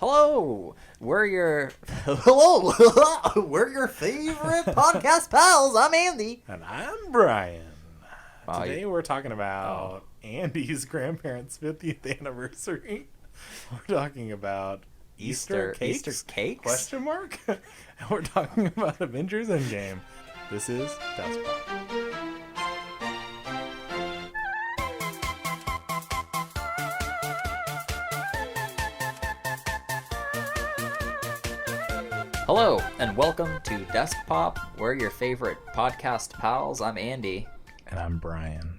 Hello, we're your we're your favorite podcast pals. I'm Andy, and I'm Bryan. Wow, Today we're talking about Andy's grandparents' 50th anniversary. We're talking about Easter cakes? Easter cakes? Question mark? And we're talking about Avengers Endgame. This is Desk Pop. Hello, and welcome to Desk Pop. We're your favorite podcast pals. I'm Andy. And I'm Bryan.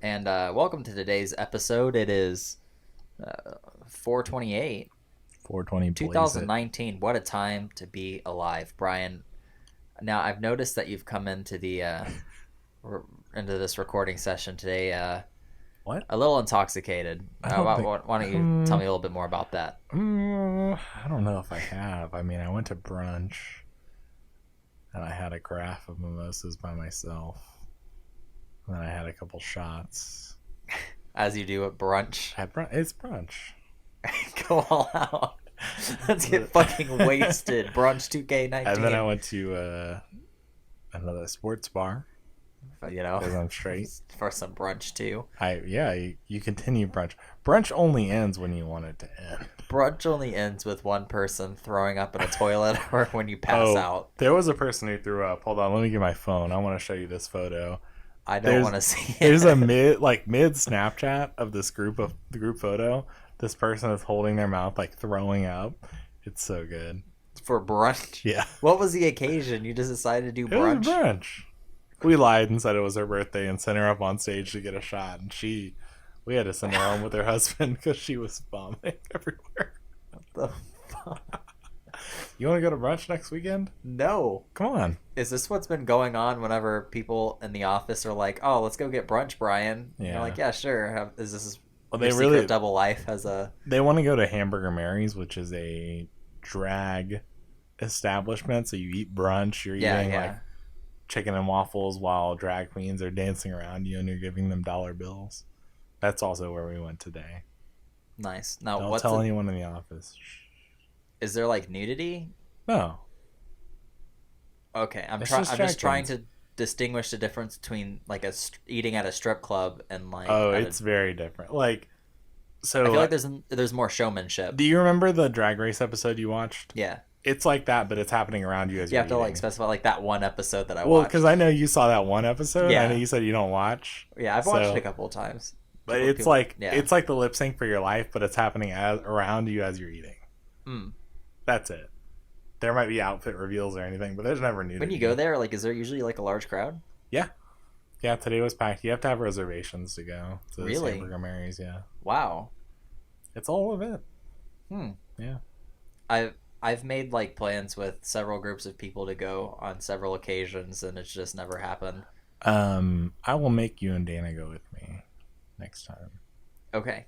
And welcome to today's episode. It is 4/28. 420 2019. What a time to be alive, Bryan. Now, I've noticed that you've come into the into this recording session today What? a little intoxicated. Why don't you tell me a little bit more about that? I don't know if I have. I mean, I went to brunch and I had a carafe of mimosas by myself. And then I had a couple shots. As you do at brunch. It's brunch. Go all out. Let's get fucking wasted. Brunch 2K19. And then I went to another sports bar. You know, because I'm straight. For some brunch too. You continue brunch. Brunch only ends when you want it to end. Brunch only ends with one person throwing up in a toilet or when you pass out. There was a person who threw up. Hold on, let me get my phone. I want to show you this photo. I don't want to see it. There's a mid Snapchat of this group photo. This person is holding their mouth like throwing up. It's so good. For brunch? Yeah. What was the occasion? You just decided to do brunch? It was brunch. We lied and said it was her birthday and sent her up on stage to get a shot. And we had to send her home with her husband because she was vomiting everywhere. What the fuck? You want to go to brunch next weekend? No. Come on. Is this what's been going on whenever people in the office are like, oh, let's go get brunch, Bryan? Yeah. You're like, yeah, sure. Is this well, your secret double life as a... They want to go to Hamburger Mary's, which is a drag establishment. So you eat brunch. You're eating like chicken and waffles while drag queens are dancing around you and you're giving them dollar bills. That's also where we went today. Nice. Now, don't tell anyone in the office. Is there like nudity? No. Okay, I'm just trying to distinguish the difference between like eating at a strip club and like. Oh, it's very different. Like, so I feel like there's more showmanship. Do you remember the Drag Race episode you watched? Yeah. It's like that, but it's happening around you as you you're have to eating. like specify like that one episode that I watched. Well, because I know you saw that one episode. Yeah. I know you said you don't watch. Yeah, I've watched it a couple of times. But it's like the lip sync for your life, but it's happening around you as you're eating. That's it. There might be outfit reveals or anything, but there's never nudity. When you go there, like, is there usually like a large crowd? Yeah. Yeah, today was packed. You have to have reservations to go to the Hamburger Mary's, yeah. Wow. It's all of it. Yeah. I've made like plans with several groups of people to go on several occasions, and it's just never happened. I will make you and Dana go with me next time. Okay.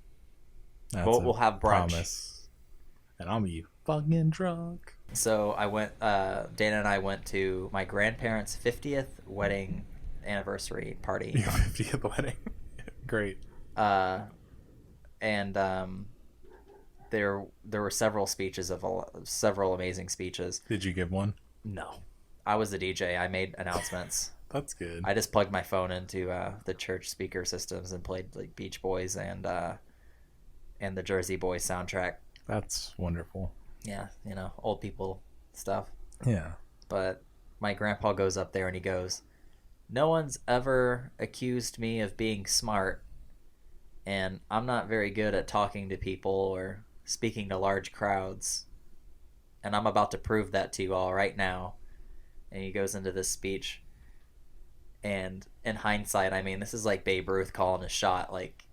We'll have brunch. Promise. And I'll be fucking drunk. So I went. Dana and I went to my grandparents' 50th wedding anniversary party. Your 50th wedding. Great. And there were several amazing speeches. Did you give one? No, I was the DJ. I made announcements. That's good. I just plugged my phone into the church speaker systems and played like Beach Boys and the Jersey Boys soundtrack. That's wonderful. Yeah, old people stuff. Yeah. But my grandpa goes up there and he goes, "No one's ever accused me of being smart, and I'm not very good at talking to people or speaking to large crowds, and I'm about to prove that to you all right now." And he goes into this speech, and in hindsight, I mean, this is like Babe Ruth calling a shot. Like,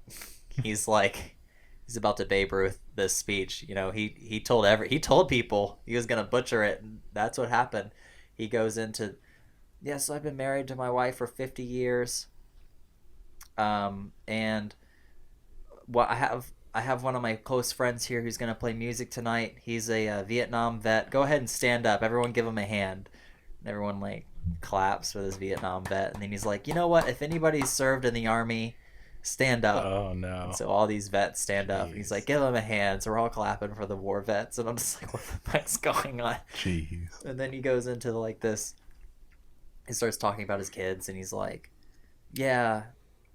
he's about to Babe Ruth this speech. He told people he was gonna butcher it, and that's what happened. He goes into, "Yes, I've been married to my wife for 50 years. And well, I have one of my close friends here who's gonna play music tonight. He's a Vietnam vet. Go ahead and stand up. Everyone give him a hand." And everyone like claps for this Vietnam vet. And then he's like, "You know what? If anybody's served in the army, stand up. Oh no. And so all these vets stand up, and he's like, give him a hand. So we're all clapping for the war vets, and I'm just like, what the fuck's going on? Jeez. And then he goes into like this. He starts talking about his kids, and he's like, yeah,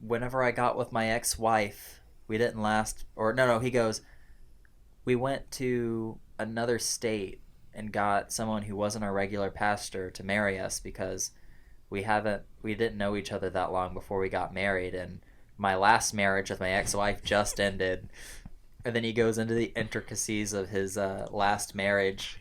whenever I got with my ex-wife, we didn't last. Or no, he goes, we went to another state and got someone who wasn't our regular pastor to marry us because we didn't know each other that long before we got married, and my last marriage with my ex-wife just ended. And then he goes into the intricacies of his last marriage,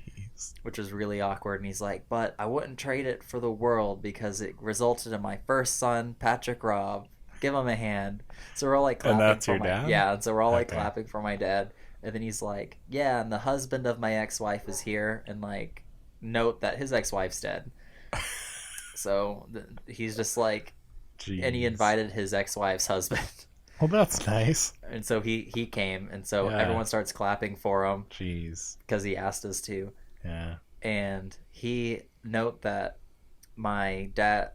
which was really awkward. And he's like, but I wouldn't trade it for the world because it resulted in my first son, Patrick Robb. Give him a hand. So we're all like clapping. And that's your dad? Yeah, and so we're all like clapping for my dad. And then he's like, yeah, and the husband of my ex-wife is here, and like note that his ex-wife's dead. So he's just like, jeez. And he invited his ex-wife's husband. Well, that's nice. And so he came, and so everyone starts clapping for him. Jeez. Because he asked us to. Yeah. And he note that my dad,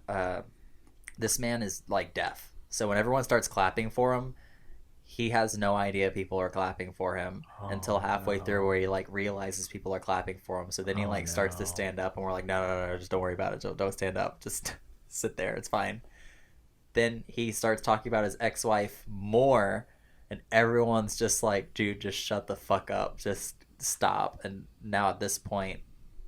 this man is like deaf. So when everyone starts clapping for him, he has no idea people are clapping for him until halfway through, where he like realizes people are clapping for him. So then he starts to stand up, and we're like, no, just don't worry about it. Don't stand up. Just sit there. It's fine. Then he starts talking about his ex-wife more, and everyone's just like, dude, just shut the fuck up. Just stop. And now at this point,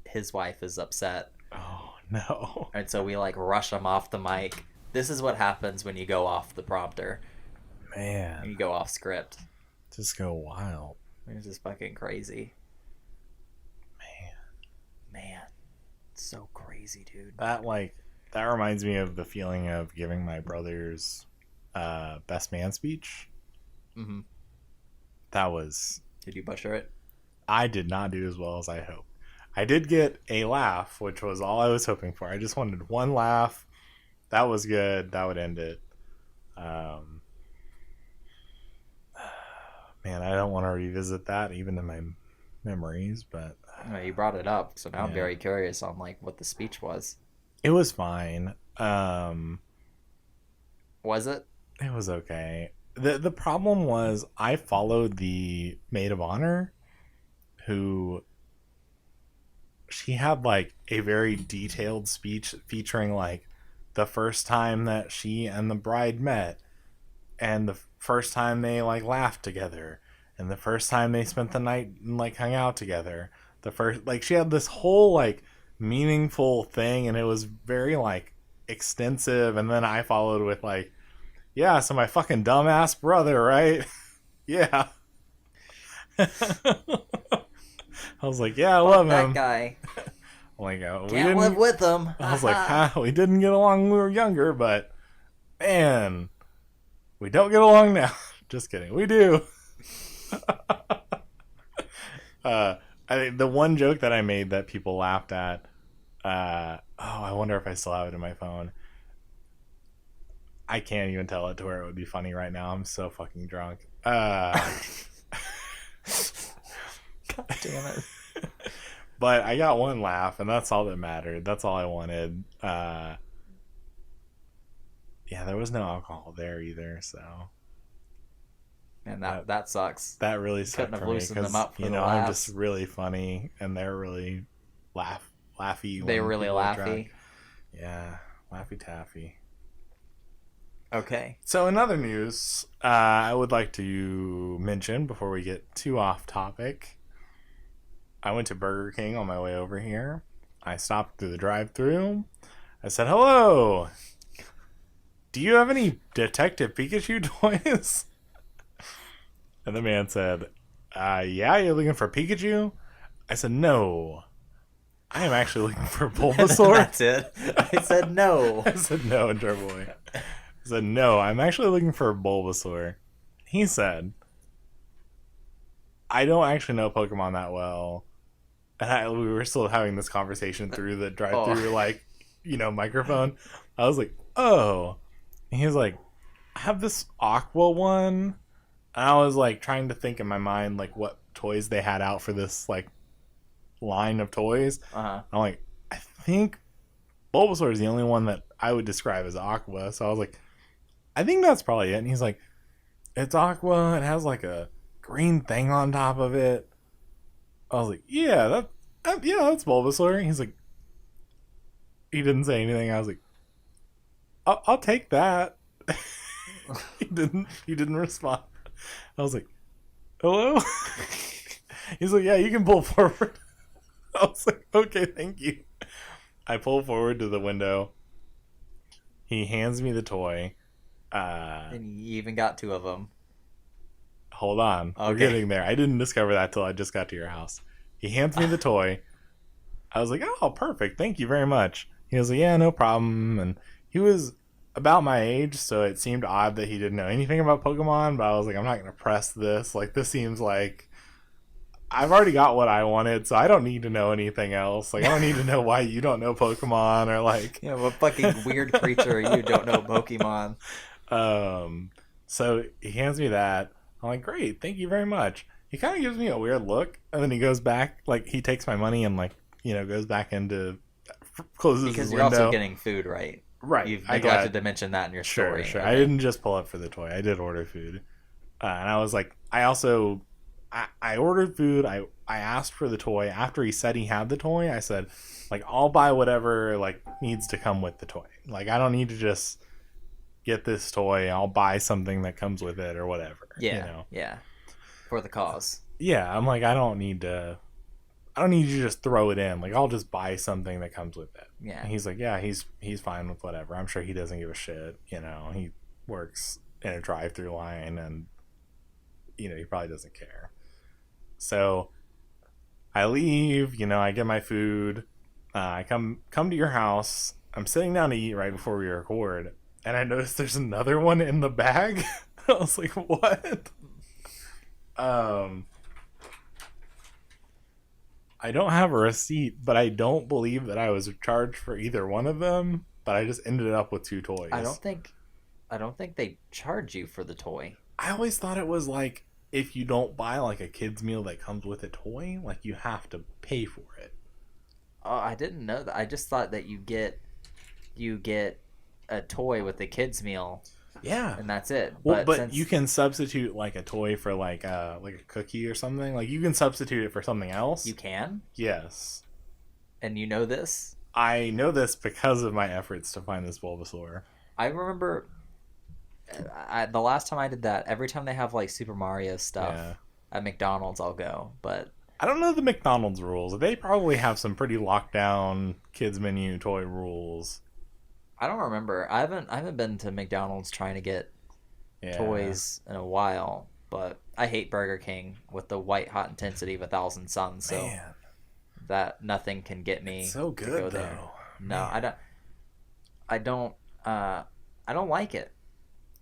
his wife is upset. Oh no. And so we like rush him off the mic. This is what happens when you go off the prompter. Man. When you go off script. Just go wild. It's just fucking crazy. Man. It's so crazy, dude. That reminds me of the feeling of giving my brother's best man speech. Mm-hmm. That was... Did you butcher it? I did not do as well as I hoped. I did get a laugh, which was all I was hoping for. I just wanted one laugh. That was good. That would end it. Man, I don't want to revisit that, even in my memories, but... You brought it up, so now I'm very curious on like what the speech was. It was fine. Was it? It was okay. The problem was I followed the maid of honor, who... She had like a very detailed speech featuring like the first time that she and the bride met, and the first time they like laughed together, and the first time they spent the night and like hung out together. The first, like, she had this whole like meaningful thing, and it was very like extensive. And then I followed with like, yeah, so my fucking dumbass brother, right? Yeah. I was like, yeah, I love that him. Guy. Like, can't live with him. I was like, we didn't get along when we were younger, but man, we don't get along now. Just kidding, we do. I think the one joke that I made that people laughed at. I wonder if I still have it in my phone. I can't even tell it to where it would be funny right now. I'm so fucking drunk. God damn it. But I got one laugh, and that's all that mattered. That's all I wanted. Yeah, there was no alcohol there either, so. And that sucks. That really sucked Couldn't have for me loosened them because, up for you the know, I'm laughs. just really funny, and they're really laughy. They when really people are laughy. drunk. Yeah, laffy taffy. Okay. So in other news, I would like to mention before we get too off topic, I went to Burger King on my way over here. I stopped through the drive-thru. I said, hello. Do you have any Detective Pikachu toys? And the man said, yeah, you're looking for Pikachu? I said, no. I am actually looking for Bulbasaur. That's it. I said no. I said no in Turboy. I said, no, I'm actually looking for Bulbasaur. He said, I don't actually know Pokemon that well. And we were still having this conversation through the drive-through, like, you know, microphone. I was like, oh. And he was like, I have this Aqua one. And I was like trying to think in my mind like what toys they had out for this like line of toys. Uh-huh. I'm like, I think Bulbasaur is the only one that I would describe as Aqua. So I was like, I think that's probably it. And he's like, It's aqua. It has like a green thing on top of it. I was like, yeah, yeah, that's Bulbasaur. He's like, he didn't say anything. I was like, I'll take that. He didn't respond. I was like, hello? He's like, yeah, you can pull forward. I was like, okay, thank you. I pull forward to the window. He hands me the toy. And you even got two of them. Hold on. Okay. We're getting there. I didn't discover that till I just got to your house. He hands me the toy. I was like, oh, perfect. Thank you very much. He was like, yeah, no problem. And he was about my age, so it seemed odd that he didn't know anything about Pokemon, but I was like, I'm not going to press this. Like, this seems like I've already got what I wanted, so I don't need to know anything else. Like, I don't need to know why you don't know Pokemon or like... Yeah, what fucking weird creature you don't know Pokemon. So he hands me that. I'm like, great, thank you very much. He kind of gives me a weird look, and then he goes back, like, he takes my money and, like, goes back into... closes because his you're window. Also getting food, right? Right. You've neglected to mention that in your story. Sure. Okay. I didn't just pull up for the toy. I did order food. And I was like, I ordered food. I asked for the toy. After he said he had the toy, I said, like, I'll buy whatever, like, needs to come with the toy. Like, I don't need to just get this toy. I'll buy something that comes with it or whatever. Yeah. Yeah. For the cause. Yeah. I'm like, I don't need you to just throw it in. Like, I'll just buy something that comes with it. Yeah. And he's like, yeah, he's fine with whatever. I'm sure he doesn't give a shit. He works in a drive-through line and, he probably doesn't care. So I leave, I get my food. I come to your house. I'm sitting down to eat right before we record. And I noticed there's another one in the bag. I was like, what? I don't have a receipt, but I don't believe that I was charged for either one of them. But I just ended up with two toys. I don't think they charge you for the toy. I always thought it was like if you don't buy like a kid's meal that comes with a toy, like you have to pay for it. Oh, I didn't know that. I just thought that you get a toy with the kids meal. Yeah, and that's it. Well, but you can substitute like a toy for like a cookie or something. Like you can substitute it for something else. You can? Yes. And you know this? I know this because of my efforts to find this Bulbasaur. I remember the last time I did that, every time they have like Super Mario stuff at McDonald's, I'll go. But I don't know the McDonald's rules. They probably have some pretty locked down kids menu toy rules. I don't remember. I haven't been to McDonald's trying to get toys in a while, but I hate Burger King with the white hot intensity of 1,000 suns. So that nothing can get me. It's so good to go though. there. No, I don't like it.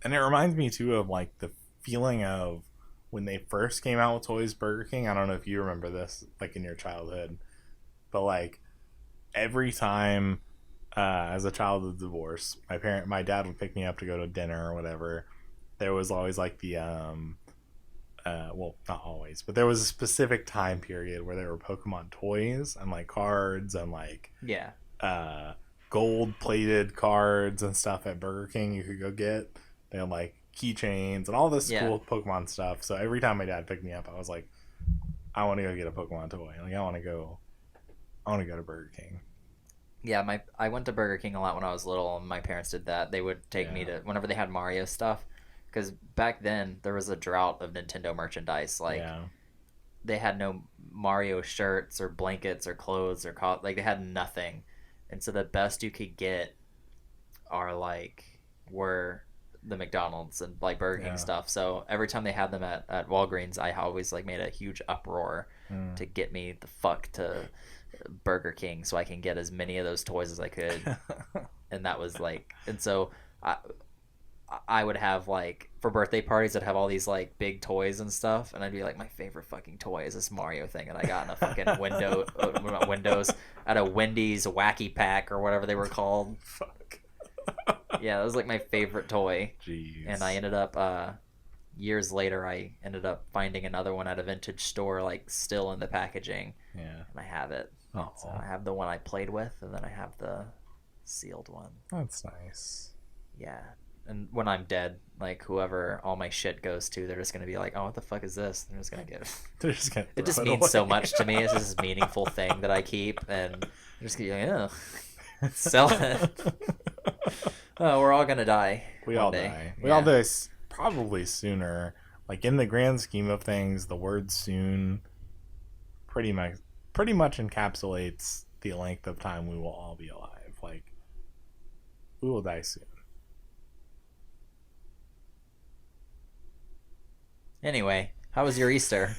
And it reminds me too of like the feeling of when they first came out with toys, Burger King. I don't know if you remember this, like in your childhood, but like every time. As a child of divorce, my dad would pick me up to go to dinner or whatever. There was always like the well, not always, but there was a specific time period where there were Pokemon toys and like cards and like gold plated cards and stuff at Burger King you could go get. They had like keychains and all this cool Pokemon stuff. So every time my dad picked me up, I was like, I want to go get a Pokemon toy. Like I want to go to Burger King. Yeah, I went to Burger King a lot when I was little, and my parents did that. They would take me to whenever they had Mario stuff, because back then there was a drought of Nintendo merchandise. Like they had no Mario shirts or blankets or clothes or like they had nothing, and so the best you could get were the McDonald's and like Burger King stuff. So every time they had them at Walgreens, I always like made a huge uproar to get me the fuck to Burger King so I can get as many of those toys as I could. And that was like, and so I would have like for birthday parties I'd have all these like big toys and stuff, and I'd be like, my favorite fucking toy is this Mario thing, and I got in a fucking Windows at a Wendy's Wacky Pack or whatever they were called. Fuck. Yeah, that was like my favorite toy. Jeez. And I ended up years later I ended up finding another one at a vintage store, like still in the packaging. Yeah. And I have it. Oh. So I have the one I played with, and then I have the sealed one. That's nice. Yeah. And when I'm dead, like whoever all my shit goes to, they're just gonna be like, "Oh, what the fuck is this?" They're just gonna get. They're just gonna It throw just it means away. so much to me. It's just this meaningful thing that I keep, and they're just gonna be like, "Oh, sell it." Oh, we're all gonna die. We one all day. die. We all die probably sooner. Like in the grand scheme of things, the word "soon" pretty much encapsulates the length of time we will all be alive. Like we will die soon. Anyway, how was your Easter?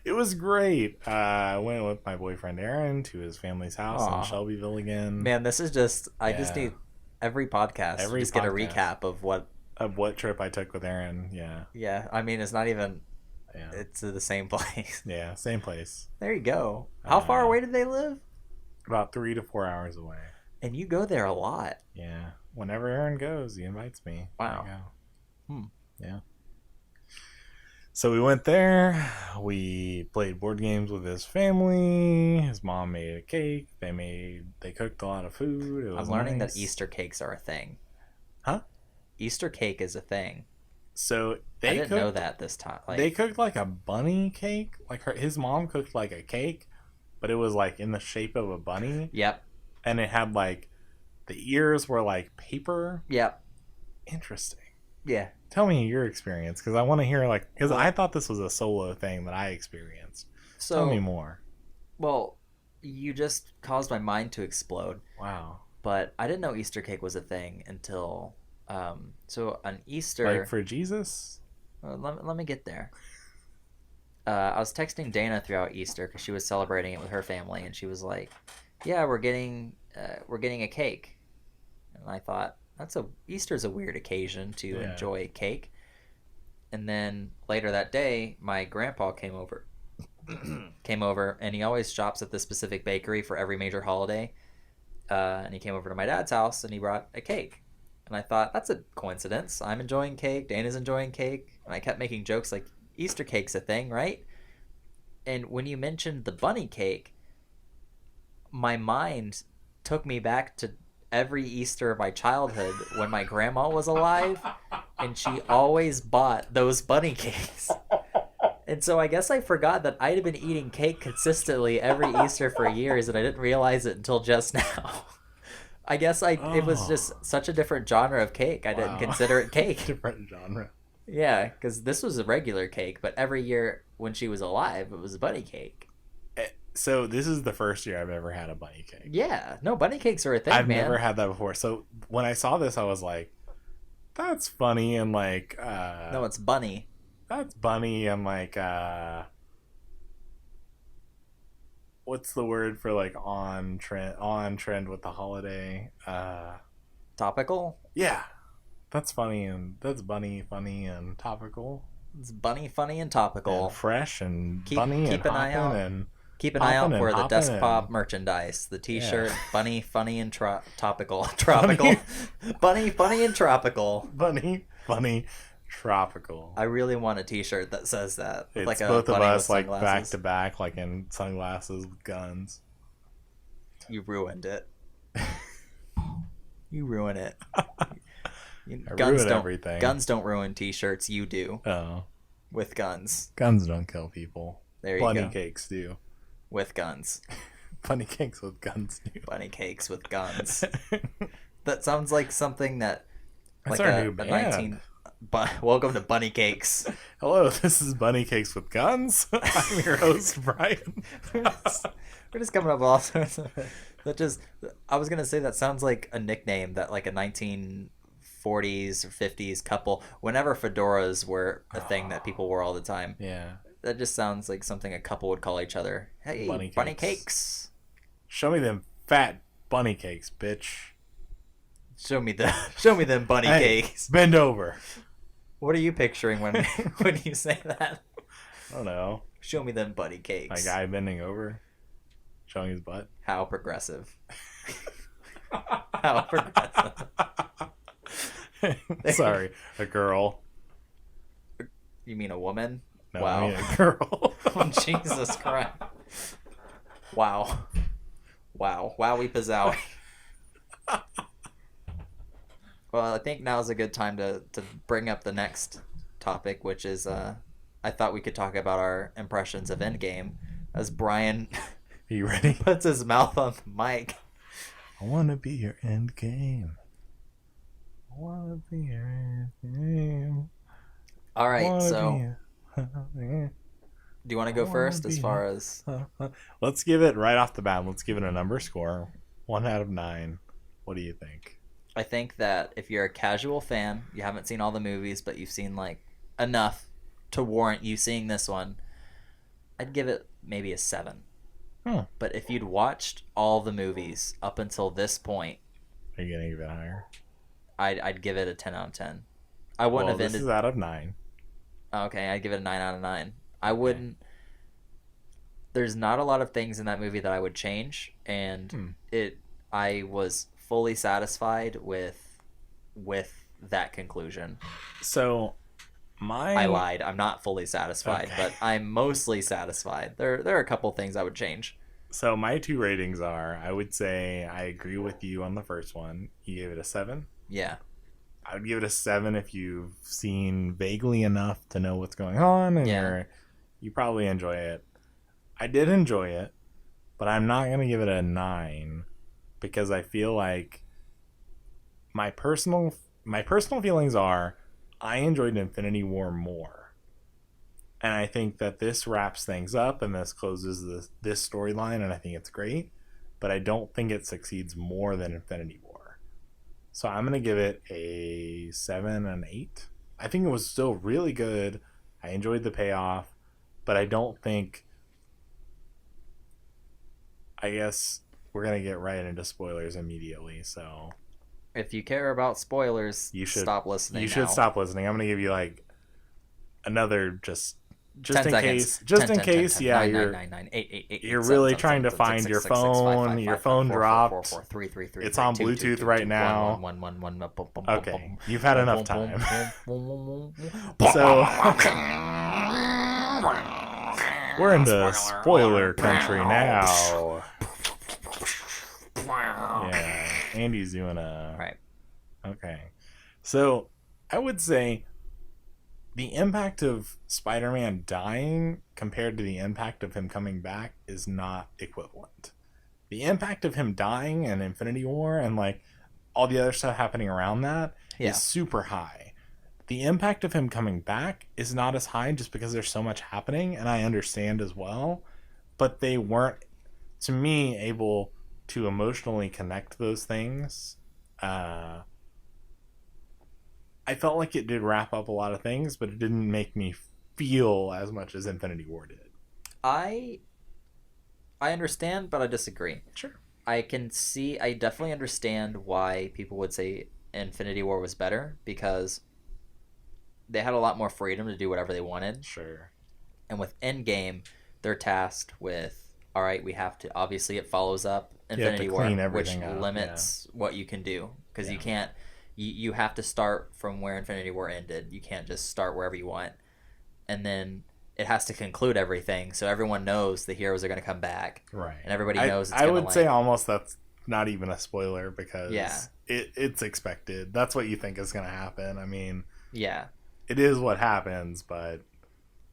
It was great. I went with my boyfriend Aaron to his family's house in Shelbyville again. Man, this is just I just need every podcast just get a recap of what trip I took with Aaron. Yeah. Yeah, I mean it's not even it's the same place. Yeah, same place. There you go. How far away did they live? About 3 to 4 hours away. And you go there a lot. Yeah. Whenever Aaron goes, he invites me. Wow. Yeah. So we went there. We played board games with his family. His mom made a cake. They cooked a lot of food. It was I'm learning nice. that Easter cakes are a thing. Huh? Easter cake is a thing. So I didn't know that this time. Like, they cooked like a bunny cake. Like his mom cooked like a cake, but it was like in the shape of a bunny. Yep. And it had like the ears were like paper. Yep. Interesting. Yeah. Tell me your experience, because I want to hear because I thought this was a solo thing that I experienced. So tell me more. Well, you just caused my mind to explode. Wow. But I didn't know Easter cake was a thing until so on Easter. Like for Jesus? Let me get there. I was texting Dana throughout Easter because she was celebrating it with her family, and she was like, "Yeah, we're getting a cake," and I thought Easter's a weird occasion to enjoy cake. And then later that day, my grandpa came over, and he always shops at this specific bakery for every major holiday. And he came over to my dad's house, and he brought a cake. And I thought, that's a coincidence. I'm enjoying cake, Dana's enjoying cake, and I kept making jokes like, Easter cake's a thing, right? And when you mentioned the bunny cake, my mind took me back to every Easter of my childhood when my grandma was alive, and she always bought those bunny cakes. And so I guess I forgot that I'd been eating cake consistently every Easter for years, and I didn't realize it until just now. I guess it was just such a different genre of cake. I didn't consider it cake. Different genre. Yeah, because this was a regular cake, but every year when she was alive, it was a bunny cake. So this is the first year I've ever had a bunny cake. Yeah, no, bunny cakes are a thing, I've man. never had that before. So when I saw this, I was like, "That's funny," and like, no, it's bunny. That's bunny, and like, what's the word for like on trend with the holiday? Topical. Yeah, that's funny, and that's bunny, funny, and topical. It's bunny, funny, and topical. And fresh and bunny keep and an eye out. And keep an eye out for the desk pop merchandise. The T-shirt, bunny, funny, and topical. Tropical. Bunny, funny, and tropical. Bunny, funny, tropical. I really want a T-shirt that says that. It's like both of us, like back to back, like in sunglasses with guns. You ruined it. You ruin it. Everything. Guns don't ruin T-shirts. You do. Oh. With guns. Guns don't kill people. There you go. Bunny cakes do. With guns. Bunny cakes with guns do. Bunny cakes with guns. That sounds like something that. That's like our new band. Welcome to Bunnycakes. Hello, this is Bunnycakes with Guns. I'm your host, Bryan. We're just coming up with all sorts of. I was gonna say that sounds like a nickname that like a 1940s or 50s couple. Whenever fedoras were a thing that people wore all the time. Yeah. That just sounds like something a couple would call each other. Hey, bunny cakes. Show me them fat bunny cakes, bitch. Show me them bunny cakes. Bend over. What are you picturing when you say that? I don't know. Show me them bunny cakes. A guy bending over, showing his butt. How progressive. How progressive. Sorry, a girl. You mean a woman? No, wow. I mean a girl. Oh, Jesus Christ. Wow. Wow. Wowie pizzowie. Well, I think now is a good time to bring up the next topic, which is I thought we could talk about our impressions of Endgame as Bryan Are you ready? puts his mouth on the mic. I want to be your end game. I want to be your end game. All right, so do do you want to go first as far as... Let's give it right off the bat. Let's give it a number score. 1 out of 9. What do you think? I think that if you're a casual fan, you haven't seen all the movies, but you've seen like enough to warrant you seeing this one, I'd give it maybe a 7. Oh. But if you'd watched all the movies up until this point, Are you gonna give it higher? I'd give it a 10 out of 10. I wouldn't have ended. This is out of 9. Okay, I'd give it a 9 out of 9. I wouldn't. There's not a lot of things in that movie that I would change, and I was fully satisfied with that conclusion. So, I lied. I'm not fully satisfied, but I'm mostly satisfied. There are a couple things I would change. So my 2 ratings are, I would say I agree with you on the first one. You gave it a 7? Yeah. I would give it a 7 if you've seen vaguely enough to know what's going on, and you probably enjoy it. I did enjoy it, but I'm not going to give it a 9 because I feel like my personal feelings are I enjoyed Infinity War more. And I think that this wraps things up and this closes this storyline, and I think it's great, but I don't think it succeeds more than Infinity War. So I'm going to give it a 7 and 8. I think it was still really good. I enjoyed the payoff, but I don't think... I guess we're going to get right into spoilers immediately, so... If you care about spoilers, you should stop listening. You should stop listening. I'm going to give you like another just in case. Yeah, you're really trying to find your phone. Your phone dropped. It's on Bluetooth right now. Okay, you've had enough time. So we're into spoiler country now. Yeah, Andy's doing a... Right. Okay. So, I would say the impact of Spider-Man dying compared to the impact of him coming back is not equivalent. The impact of him dying in Infinity War and like all the other stuff happening around that is super high. The impact of him coming back is not as high just because there's so much happening, and I understand as well, but they weren't, to me, able to emotionally connect those things. I felt like it did wrap up a lot of things, but it didn't make me feel as much as Infinity War did. I understand, but I disagree. Sure. I definitely understand why people would say Infinity War was better, because they had a lot more freedom to do whatever they wanted. Sure. And with Endgame, they're tasked with, all right, we have to, obviously it follows up Infinity War, which limits what you can do, because you can't, you have to start from where Infinity War ended. You can't just start wherever you want, and then it has to conclude everything, so everyone knows the heroes are going to come back, right? And everybody knows it's I would say almost that's not even a spoiler, because it's expected. That's what you think is going to happen. I mean, it is what happens, but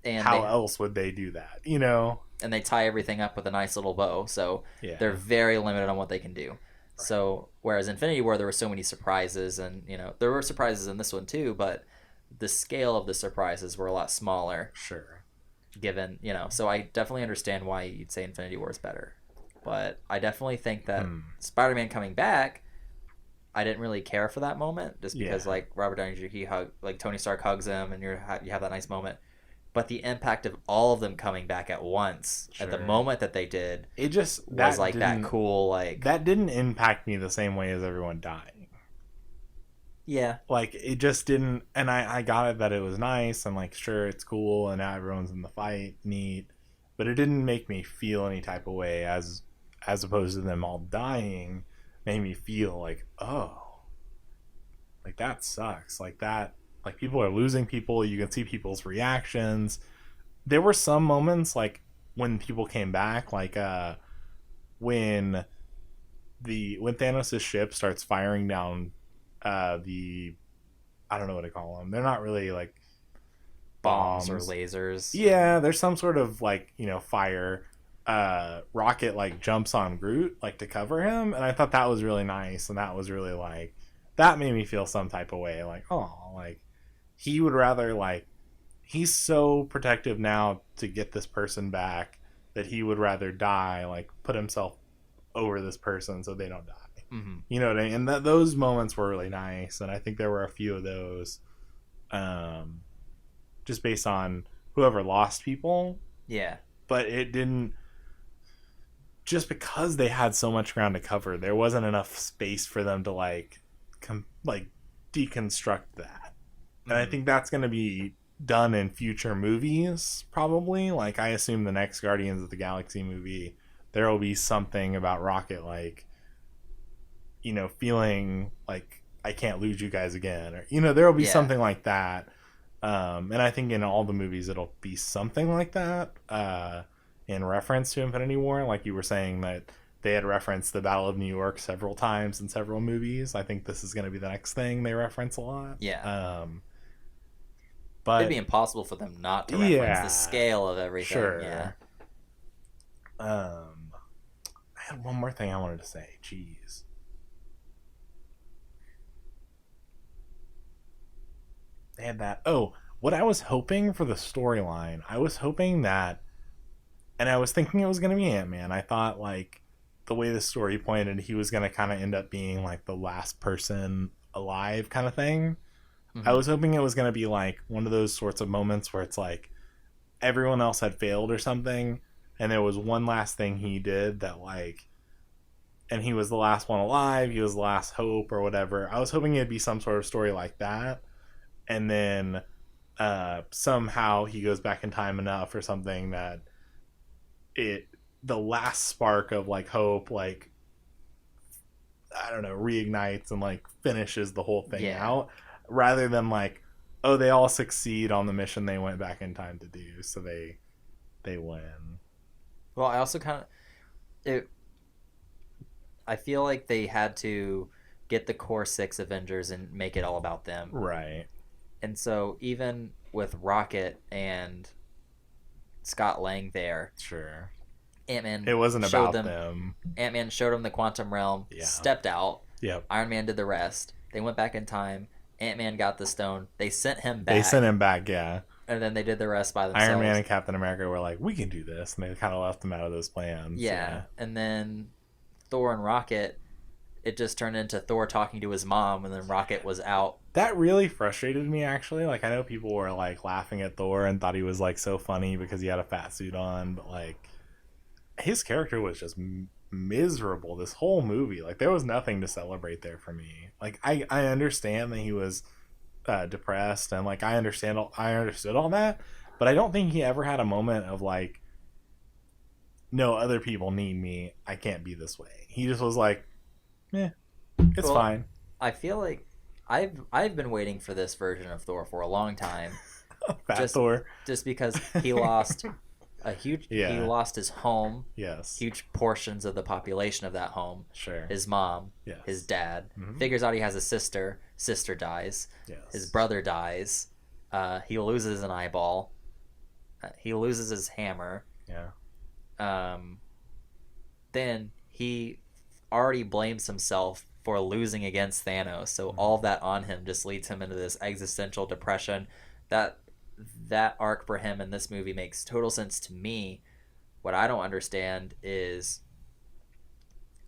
how else would they do that, you know? And they tie everything up with a nice little bow, so they're very limited on what they can do. Right. So whereas Infinity War, there were so many surprises, and there were surprises in this one too, but the scale of the surprises were a lot smaller. Sure. Given, so I definitely understand why you'd say Infinity War is better. But I definitely think that Spider-Man coming back, I didn't really care for that moment, just because like Robert Downey Jr., Tony Stark hugs him, and you have that nice moment. But the impact of all of them coming back at once, at the moment that they did, it just was like that cool, like... That didn't impact me the same way as everyone dying. Yeah. Like, it just didn't... And I got it that it was nice, and like, sure, it's cool, and now everyone's in the fight, neat. But it didn't make me feel any type of way, as opposed to them all dying, made me feel like, oh, like, that sucks. Like, that... Like, people are losing people. You can see people's reactions. There were some moments, like, when people came back, like, when Thanos' ship starts firing down the I don't know what to call them. They're not really like bombs or bombs. lasers. Yeah, there's some sort of like, fire. Rocket like jumps on Groot like to cover him, and I thought that was really nice, and that was really like that made me feel some type of way, like, oh, like he would rather like he's so protective now to get this person back that he would rather die, like put himself over this person so they don't die. Mm-hmm. You know what I mean? And those moments were really nice, and I think there were a few of those, just based on whoever lost people. Yeah. But it didn't. Just because they had so much ground to cover, there wasn't enough space for them to like deconstruct that. And I think that's going to be done in future movies, probably. Like, I assume the next Guardians of the Galaxy movie, there will be something about Rocket, like, feeling like I can't lose you guys again, or there will be something like that. And I think in all the movies it'll be something like that. In reference to Infinity War, like you were saying that they had referenced the Battle of New York several times in several movies. I think this is going to be the next thing they reference a lot. Yeah. But it'd be impossible for them not to reference the scale of everything. Sure. Yeah. I had one more thing I wanted to say. Jeez. They had that. Oh, what I was hoping for the storyline, I was hoping that, and I was thinking it was going to be Ant-Man. I thought, like, the way the story pointed, he was going to kind of end up being, like, the last person alive kind of thing. Mm-hmm. I was hoping it was going to be, like, one of those sorts of moments where it's, like, everyone else had failed or something, and there was one last thing he did that, like, and he was the last one alive, he was the last hope or whatever. I was hoping it'd be some sort of story like that. And then somehow he goes back in time enough or something that the last spark of like hope, like, I don't know, reignites and like finishes the whole thing out, rather than like, oh, they all succeed on the mission they went back in time to do, so they win. Well, I also I feel like they had to get the core 6 Avengers and make it all about them, right? And so even with Rocket and Scott Lang there, sure, Ant-Man, it wasn't about them. Ant-Man showed them the quantum realm, stepped out. Yep. Iron Man did the rest. They went back in time. Ant-Man got the stone. They sent him back. Yeah. And then they did the rest by themselves. Iron Man and Captain America were like, we can do this, and they kind of left them out of those plans. Yeah. And then Thor and Rocket, it just turned into Thor talking to his mom, and then Rocket was out. That really frustrated me, actually. Like, I know people were like laughing at Thor and thought he was like so funny because he had a fat suit on, but like his character was just miserable this whole movie. Like, there was nothing to celebrate there for me. Like, I understand that he was depressed, and like I understood all that, but I don't think he ever had a moment of like, no, other people need me, I can't be this way. He just was like, it's fine. I feel like I've been waiting for this version of Thor for a long time. Thor. Just because he lost he lost his home. Yes. Huge portions of the population of that home. Sure. His mom. Yes. His dad. Mm-hmm. Figures out he has a sister. Sister dies. Yes. His brother dies. He loses an eyeball. He loses his hammer. Yeah. Then he already blames himself for losing against Thanos, so all of that on him just leads him into this existential depression. That arc for him in this movie makes total sense to me. What I don't understand is,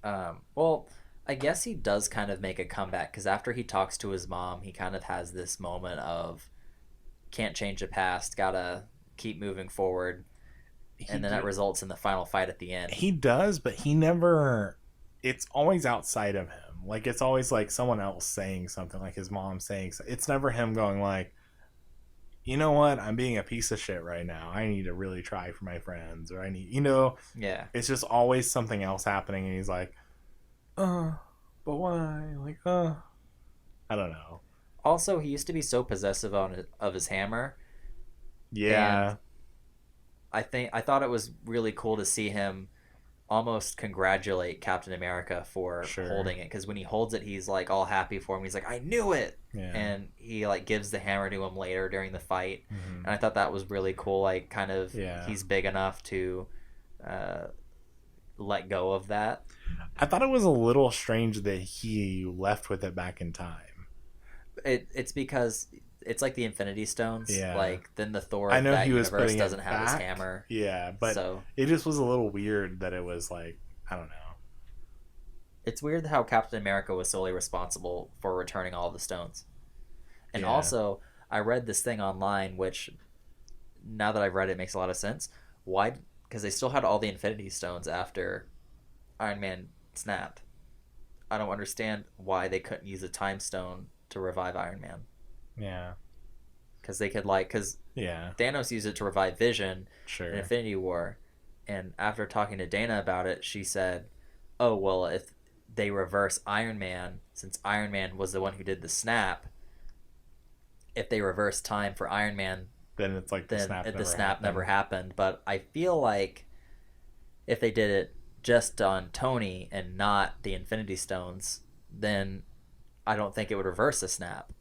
well, I guess he does kind of make a comeback, because after he talks to his mom, he kind of has this moment of can't change the past, gotta keep moving forward, and then that results in the final fight at the end. He does, but he never... It's always outside of him. Like, it's always like someone else saying something, like his mom saying something. It's never him going like, you know what, I'm being a piece of shit right now, I need to really try for my friends, or I need, Yeah. It's just always something else happening, and he's like, but why? Like, I don't know. Also, he used to be so possessive of his hammer. Yeah. And I thought it was really cool to see him almost congratulate Captain America for Sure. holding it, because when he holds it, he's like all happy for him. He's like, I knew it. Yeah. And he like gives the hammer to him later during the fight. Mm-hmm. And I thought that was really cool. Like, kind of, Yeah. he's big enough to let go of that. I thought it was a little strange that he left with it back in time. It's because it's like the Infinity Stones. Yeah. Like, then the Thor I of know that he was universe putting doesn't it have his back. hammer. Yeah, but so it just was a little weird that it was like, I don't know. it's weird how Captain America was solely responsible for returning all the stones. And also, I read this thing online, which, now that I've read it, makes a lot of sense. Why? Because they still had all the Infinity Stones after Iron Man snapped. I don't understand why they couldn't use a Time Stone to revive Iron Man. Yeah. Because they could, like, because Thanos used it to revive Vision in Infinity War. And after talking to Dana about it, she said, oh, well, if they reverse Iron Man, since Iron Man was the one who did the snap, if they reverse time for Iron Man, then it's like the snap never happened. But I feel like if they did it just on Tony and not the Infinity Stones, then I don't think it would reverse the snap.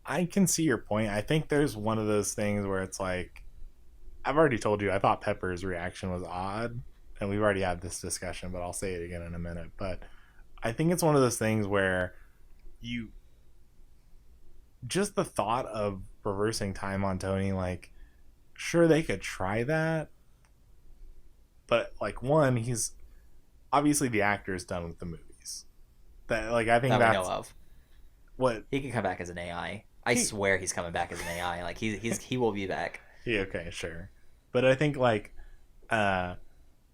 I can see your point. I think there's one of those things where it's like, I've already told you, I thought Pepper's reaction was odd, and we've already had this discussion, but I'll say it again in a minute. But I think it's one of those things where just the thought of reversing time on Tony, like, sure, they could try that, but like, one, he's obviously the actor is done with the movies. That, like, I think that that's we know of. What he can come back as an AI. I swear he's coming back as an AI. Like, he will be back. Yeah, okay, sure. But I think like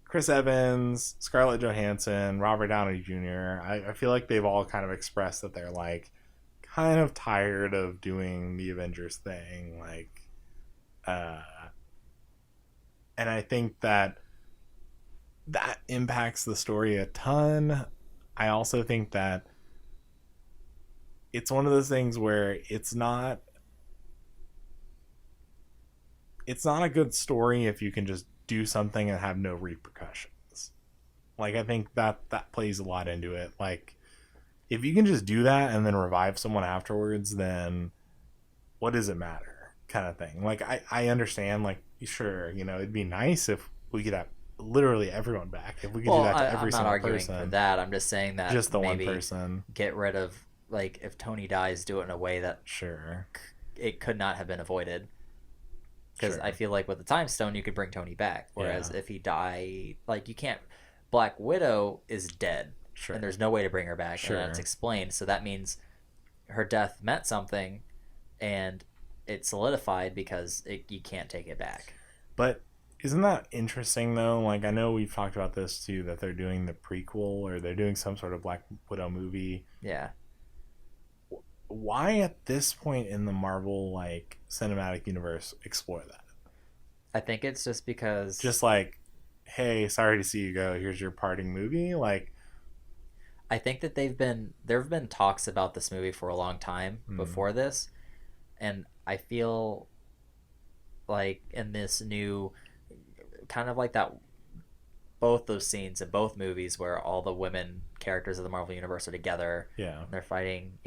Chris Evans, Scarlett Johansson, Robert Downey Jr., I feel like they've all kind of expressed that they're like kind of tired of doing the Avengers thing, like and I think that impacts the story a ton. I also think that it's one of those things where it's not a good story if you can just do something and have no repercussions. Like, I think that plays a lot into it. Like, if you can just do that and then revive someone afterwards, then what does it matter? Kind of thing. Like, I understand, like, sure, it'd be nice if we could have literally everyone back. If we could do that to every single person. I'm not arguing for that. I'm just saying that just the one person. Get rid of, like, if Tony dies, do it in a way that it could not have been avoided. Because I feel like with the Time Stone, you could bring Tony back. Whereas if he died, like, you can't. Black Widow is dead. And there's no way to bring her back. And that's explained. So that means her death meant something, and it solidified because you can't take it back. But isn't that interesting, though? Like, I know we've talked about this, too, that they're doing the prequel, or they're doing some sort of Black Widow movie. Yeah. Why at this point in the Marvel, like, cinematic universe explore that? I think it's just because, just like, hey, sorry to see you go, here's your parting movie. Like, I think that there have been talks about this movie for a long time before this, and I feel like in this new kind of like that, both those scenes in both movies where all the women characters of the Marvel universe are together, and they're fighting,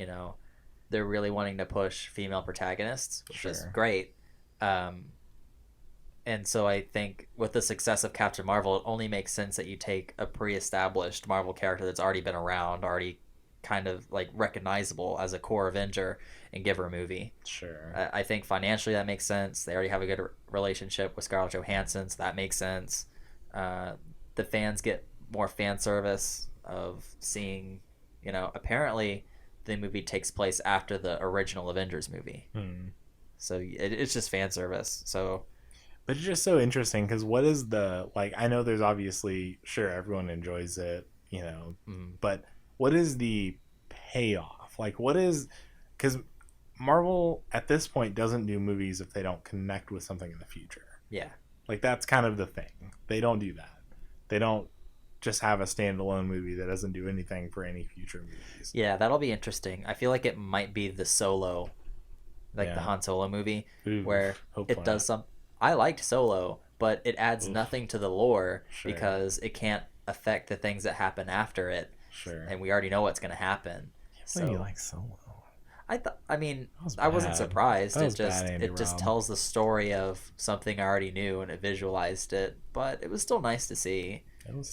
they're really wanting to push female protagonists, which is great. And so I think with the success of Captain Marvel, it only makes sense that you take a pre-established Marvel character that's already been around, already kind of like recognizable as a core Avenger, and give her a movie. I think financially that makes sense. They already have a good relationship with Scarlett Johansson, so that makes sense. The fans get more fan service of seeing, apparently the movie takes place after the original Avengers movie. So it's just fan service. So, but it's just so interesting because what is the, like, I know there's obviously, sure, everyone enjoys it, but what is the payoff? Like, what is, because Marvel at this point doesn't do movies if they don't connect with something in the future. Yeah. Like, that's kind of the thing. They don't do that. They don't just have a standalone movie that doesn't do anything for any future movies. Yeah, that'll be interesting. I feel like it might be the Solo, like the Han Solo movie, where it does some. I liked Solo, but it adds nothing to the lore because it can't affect the things that happen after it. Sure. And we already know what's going to happen. So you like Solo? I mean, I wasn't surprised. That was It just tells the story of something I already knew, and it visualized it. But it was still nice to see.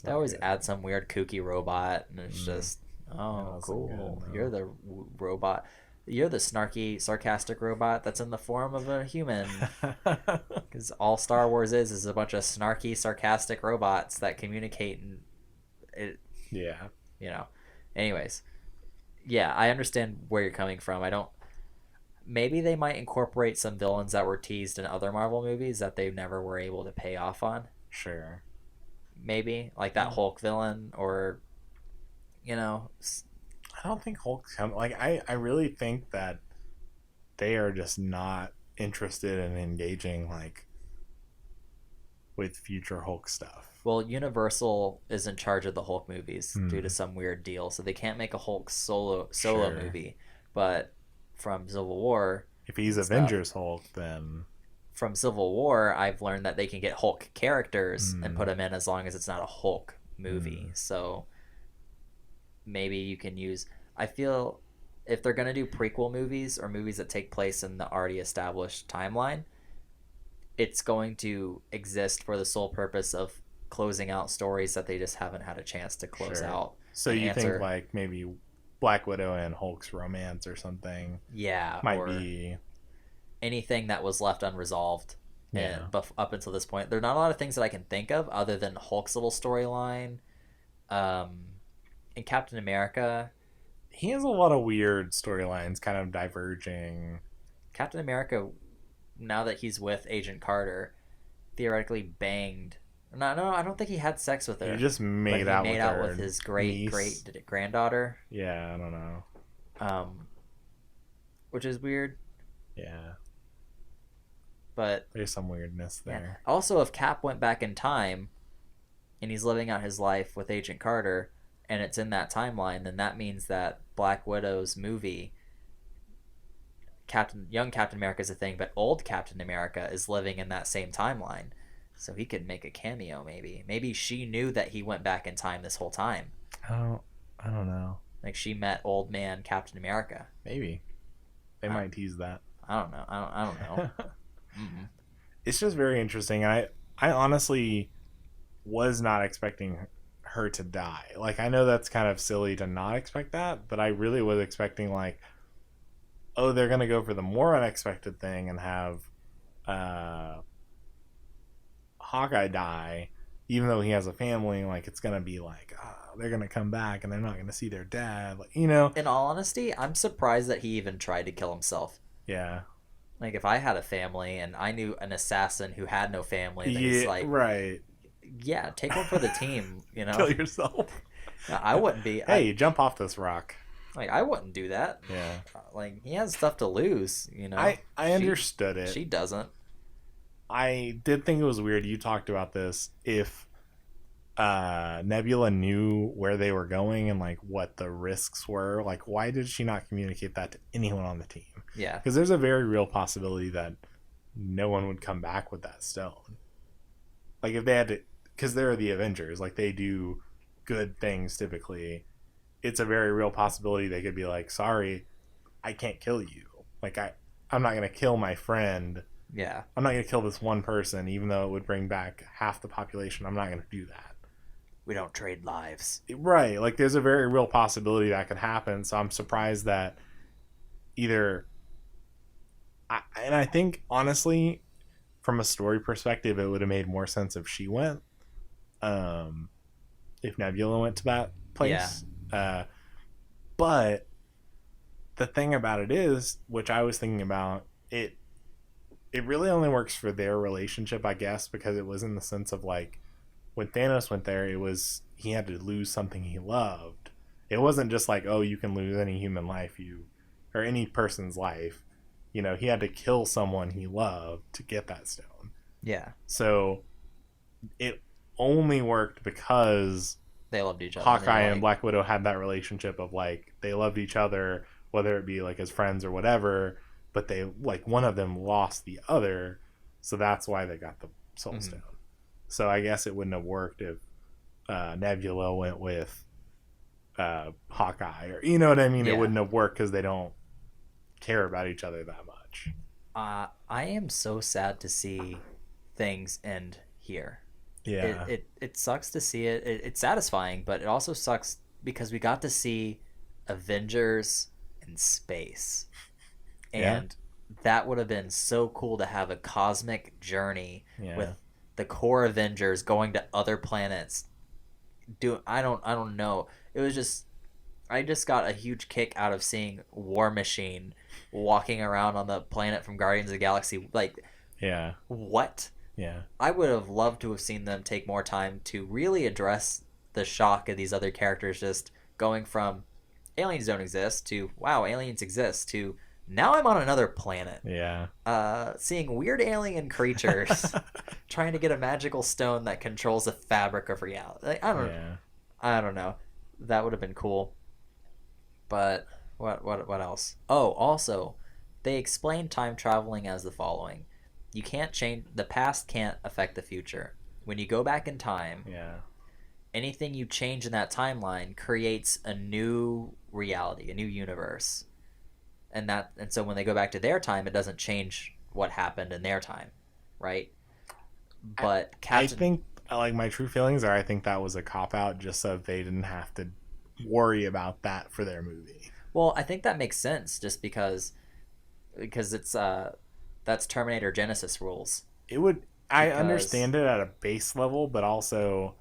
They always add some weird kooky robot, and it's just, oh, cool. You're the robot. You're the snarky, sarcastic robot that's in the form of a human. Because all Star Wars is a bunch of snarky, sarcastic robots that communicate, and it. Yeah. You know. Anyways. Yeah, I understand where you're coming from. I don't. Maybe they might incorporate some villains that were teased in other Marvel movies that they never were able to pay off on. Sure. Maybe like that Hulk villain, or I don't think Hulk's coming. Like I really think that they are just not interested in engaging like with future Hulk stuff. Well, Universal is in charge of the Hulk movies due to some weird deal, so they can't make a Hulk solo movie. But from Civil War, if he's Avengers Hulk, then from Civil War, I've learned that they can get Hulk characters and put them in as long as it's not a Hulk movie. So maybe you can use. I feel if they're gonna do prequel movies or movies that take place in the already established timeline, it's going to exist for the sole purpose of closing out stories that they just haven't had a chance to close out. So you think like maybe Black Widow and Hulk's romance or something? Yeah, might be anything that was left unresolved. Yeah. And up until this point, there are not a lot of things that I can think of other than Hulk's little storyline. In Captain America, he has a lot of weird storylines, kind of diverging. Captain America, now that he's with Agent Carter, theoretically banged. No, I don't think he had sex with her. He just made out with his great granddaughter. Yeah, I don't know. Which is weird. Yeah. But there's some weirdness there. Yeah. Also, if Cap went back in time and he's living out his life with Agent Carter and it's in that timeline, then that means that Black Widow's movie, young Captain America is a thing, but old Captain America is living in that same timeline. So he could make a cameo, maybe. Maybe she knew that he went back in time this whole time. Oh, I don't know. Like she met old man Captain America. Maybe. They might tease that. I don't know. I don't know. It's just very interesting. I honestly was not expecting her to die. Like, I know that's kind of silly to not expect that, but I really was expecting like, oh, they're going to go for the more unexpected thing and have Hawkeye die, even though he has a family. Like, it's gonna be like, they're gonna come back and they're not gonna see their dad. Like, In all honesty, I'm surprised that he even tried to kill himself. Yeah. Like, if I had a family and I knew an assassin who had no family, then it's like, right. Yeah, take one for the team. Kill yourself. No, I wouldn't be. Hey, jump off this rock. Like, I wouldn't do that. Yeah. Like, he has stuff to lose. I understood it. She doesn't. I did think it was weird. You talked about this. If Nebula knew where they were going and like what the risks were, like why did she not communicate that to anyone on the team? Yeah, because there's a very real possibility that no one would come back with that stone. Like if they had to, because they're the Avengers, like they do good things typically. It's a very real possibility they could be like, sorry, I can't kill you. Like I'm not gonna kill my friend. Yeah. I'm not going to kill this one person, even though it would bring back half the population. I'm not going to do that. We don't trade lives. Right. Like, there's a very real possibility that could happen. So I'm surprised that either... and I think, honestly, from a story perspective, it would have made more sense if she went. If Nebula went to that place. Yeah. But the thing about it is, which I was thinking about, it really only works for their relationship, I guess, because it was in the sense of like when Thanos went there, it was he had to lose something he loved. It wasn't just like, oh, you can lose any human life or any person's life. He had to kill someone he loved to get that stone. Yeah. So it only worked because they loved each other. Hawkeye and Black Widow had that relationship of like they loved each other, whether it be like as friends or whatever. But they like one of them lost the other, so that's why they got the Soul Stone. So I guess it wouldn't have worked if Nebula went with Hawkeye, or you know what I mean. It wouldn't have worked because they don't care about each other that much. I am so sad to see things end here. Yeah, it sucks to see it. It's satisfying, but it also sucks because we got to see Avengers in space, and that would have been so cool to have a cosmic journey with the core Avengers going to other planets. I don't know. It was just I just got a huge kick out of seeing War Machine walking around on the planet from Guardians of the Galaxy. Like, what? Yeah. I would have loved to have seen them take more time to really address the shock of these other characters just going from aliens don't exist to wow, aliens exist to now I'm on another planet. Yeah. Seeing weird alien creatures trying to get a magical stone that controls the fabric of reality. Like, I don't know. That would have been cool. But what else? Oh, also, they explained time traveling as the following. You can't change the past, can't affect the future. When you go back in time, anything you change in that timeline creates a new reality, a new universe. And so when they go back to their time, it doesn't change what happened in their time, right? But I think like my true feelings are I think that was a cop out just so they didn't have to worry about that for their movie. Well, I think that makes sense just because it's that's Terminator Genesis rules. I understand it at a base level, but also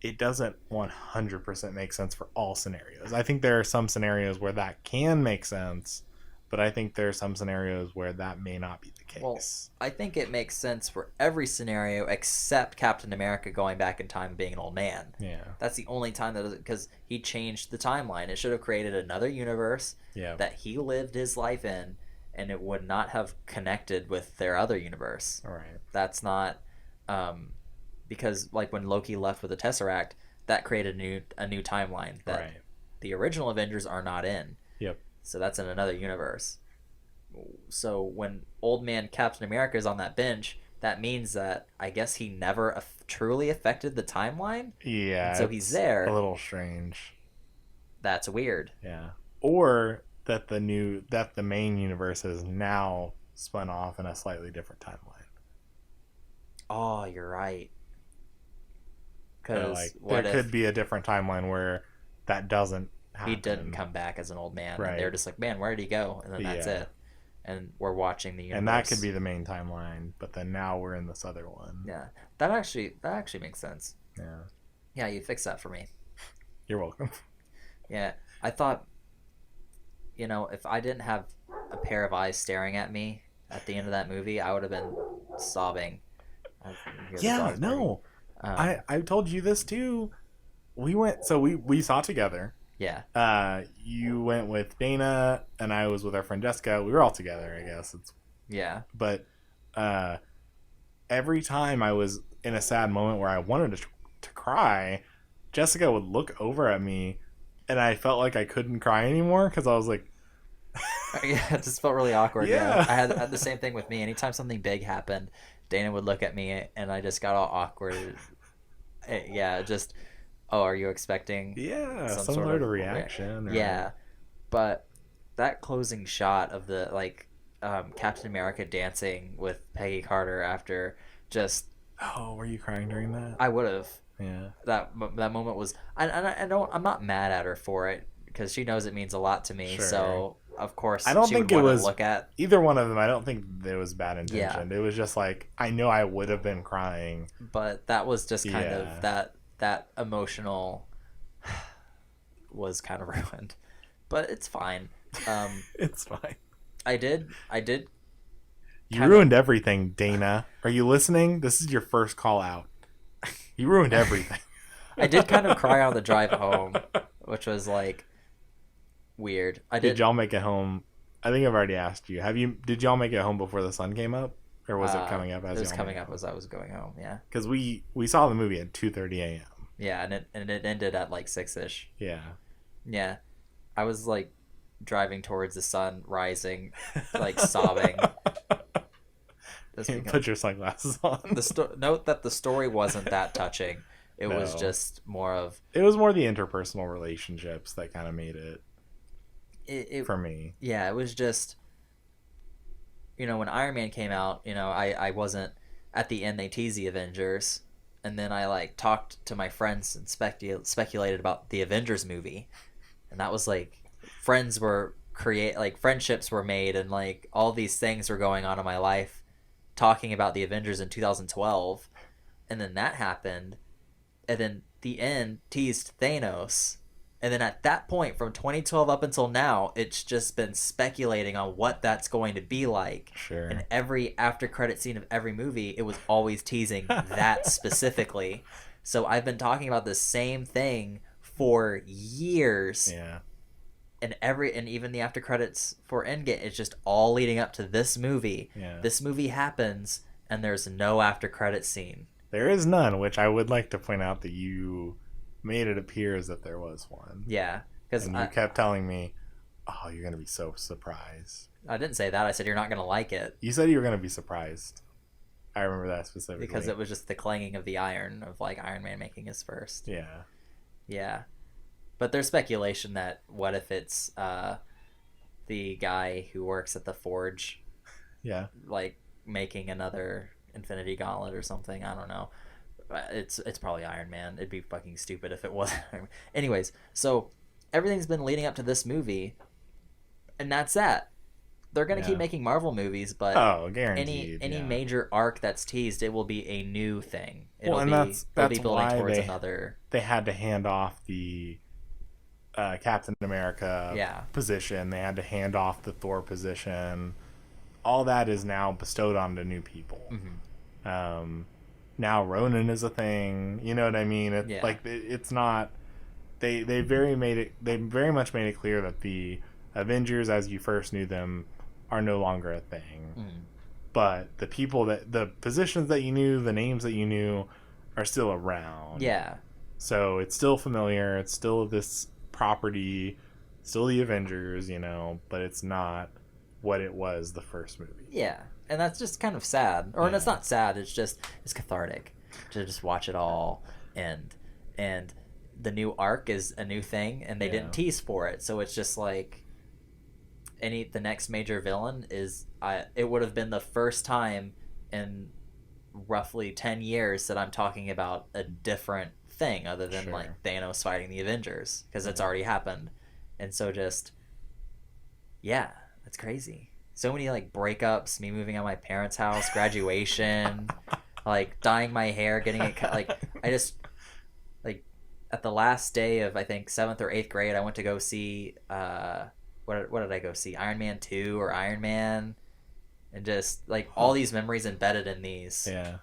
it doesn't 100% make sense for all scenarios. I think there are some scenarios where that can make sense, but I think there are some scenarios where that may not be the case. Well, I think it makes sense for every scenario except Captain America going back in time and being an old man. Yeah. That's the only time that because he changed the timeline. It should have created another universe that he lived his life in, and it would not have connected with their other universe. All right. That's not because like when Loki left with the Tesseract, that created a new timeline that the original Avengers are not in. Yep. So that's in another universe. So when old man Captain America is on that bench, that means that I guess he never truly affected the timeline. Yeah. And so he's there. A little strange. That's weird. Yeah. Or that the main universe is now spun off in a slightly different timeline. Oh, you're right. Because there could be a different timeline where that doesn't happen. He didn't come back as an old man. Right. And they're just like, man, where did he go? And then that's it. And we're watching the universe. And that could be the main timeline, but then now we're in this other one. Yeah. That actually makes sense. Yeah. Yeah, you fixed that for me. You're welcome. Yeah. I thought, if I didn't have a pair of eyes staring at me at the end of that movie, I would have been sobbing. Yeah, no. I told you this too. We saw together. Yeah. You went with Dana and I was with our friend Jessica. We were all together, I guess. But every time I was in a sad moment where I wanted to cry, Jessica would look over at me and I felt like I couldn't cry anymore because I was like, yeah, it just felt really awkward. Yeah. I had the same thing with me. Anytime something big happened, Dana would look at me and I just got all awkward. Are you expecting some sort of reaction? Yeah. But that closing shot of the Captain America dancing with Peggy Carter after just... Oh, were you crying during that? I would have. Yeah. That moment was... I'm not mad at her for it because she knows it means a lot to me. Sure. So, of course, I don't she think would it was look at... Either one of them, I don't think there was bad intention. Yeah. It was just like, I know I would have been crying. But that was just kind of... That emotional was kind of ruined. But it's fine. It's fine. I did. You ruined everything, Dana. Are you listening? This is your first call out. You ruined everything. I did kind of cry on the drive home, which was weird. Did y'all make it home? I think I've already asked you. Did y'all make it home before the sun came up? Or was it coming up as it was coming up as I was going home, yeah. Because we saw the movie at 2:30 a.m. Yeah, and it ended at 6-ish. Yeah. Yeah. I was driving towards the sun rising, sobbing. Put your sunglasses on. Note that the story wasn't that touching. It was just more of... It was more the interpersonal relationships that kind of made it for me. Yeah, it was just... when Iron Man came out, I wasn't... At the end, they teased the Avengers, and then I, like, talked to my friends and speculated about the Avengers movie, and that was, like... friendships were made, and, like, all these things were going on in my life talking about the Avengers in 2012, and then that happened, and then the end teased Thanos, and then at that point from 2012 up until now, it's just been speculating on what that's going to be like. Sure. And every after credit scene of every movie, it was always teasing that specifically. So I've been talking about the same thing for years. Yeah. And even the after credits for Endgame, it's just all leading up to this movie. Yeah. This movie happens, and there's no after credit scene. There is none, which I would like to point out that you made it appear as if there was one. Yeah, because you kept telling me, "Oh, you're gonna be so surprised." I didn't say that. I said you're not gonna like it. You said you were gonna be surprised. I remember that specifically because it was just the clanging of the iron of like Iron Man making his first. Yeah. Yeah. But there's speculation that what if it's the guy who works at the forge, yeah, like making another Infinity Gauntlet or something. I don't know. It's probably Iron Man. It'd be fucking stupid if it wasn't. Anyways, so everything's been leading up to this movie, and that's that. They're gonna keep making Marvel movies, but guaranteed, any major arc that's teased, it will be a new thing. It'll be building towards another. They had to hand off the Captain America position. They had to hand off the Thor position. All that is now bestowed onto new people. Mm-hmm. Now Ronin is a thing. You know what I mean? It's not. They very much made it clear that the Avengers, as you first knew them, are no longer a thing. Mm. But the positions that you knew, the names that you knew, are still around. Yeah. So it's still familiar. It's still this property, still the Avengers, but it's not what it was the first movie. Yeah. And that's just kind of sad. Or it's not sad, it's cathartic to just watch it all, and the new arc is a new thing, and they didn't tease for it. So it's just like the next major villain is it would have been the first time in roughly 10 years that I'm talking about a different thing other than like Thanos fighting the Avengers, because it's already happened. And so just that's crazy. So many like breakups, me moving out of my parents' house, graduation, like dyeing my hair, getting it cut. Like I just like at the last day of I think 7th or 8th grade, I went to go see what did I go see? Iron Man 2 or Iron Man, and just like all these memories embedded in these. Yeah.